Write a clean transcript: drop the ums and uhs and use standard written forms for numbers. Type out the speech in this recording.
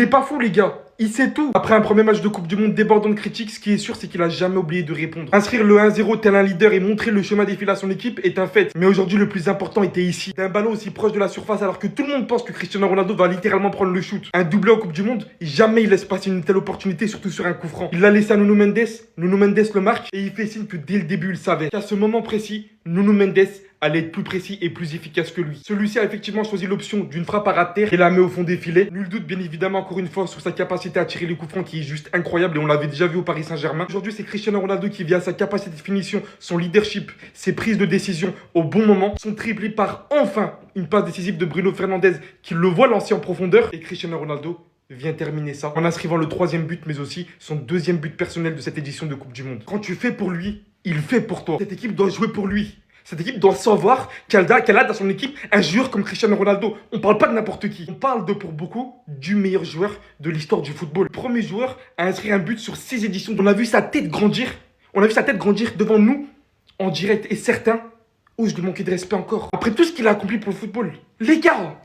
il est pas fou, les gars. Il sait tout. Après un premier match de Coupe du Monde débordant de critiques, ce qui est sûr, c'est qu'il a jamais oublié de répondre. Inscrire le 1-0 tel un leader et montrer le chemin défilé à son équipe est un fait. Mais aujourd'hui, le plus important était ici. D'un ballon aussi proche de la surface alors que tout le monde pense que Cristiano Ronaldo va littéralement prendre le shoot. Un doublé en Coupe du Monde, jamais il laisse passer une telle opportunité, surtout sur un coup franc. Il l'a laissé à Nuno Mendes le marque et il fait signe que dès le début, il savait qu'à ce moment précis, Nuno Mendes allait être plus précis et plus efficace que lui. Celui-ci a effectivement choisi l'option d'une frappe à ras de terre et la met au fond des filets. Nul doute bien évidemment encore une fois sur sa capacité à tirer les coups francs qui est juste incroyable et on l'avait déjà vu au Paris Saint-Germain. Aujourd'hui c'est Cristiano Ronaldo qui via sa capacité de finition, son leadership, ses prises de décision au bon moment sont triplées par enfin une passe décisive de Bruno Fernandes qui le voit lancer en profondeur et Cristiano Ronaldo vient terminer ça en inscrivant le 3e but mais aussi son 2e but personnel de cette édition de Coupe du Monde. Quand tu fais pour lui, il fait pour toi. Cette équipe doit jouer pour lui. Cette équipe doit savoir qu'elle a dans son équipe un joueur comme Cristiano Ronaldo. On parle pas de n'importe qui. On parle de, pour beaucoup, du meilleur joueur de l'histoire du football. Le premier joueur à inscrire un but sur 6 éditions. On a vu sa tête grandir. On a vu sa tête grandir devant nous, en direct. Et certains osent lui manquer de respect encore. Après tout ce qu'il a accompli pour le football. Les gars!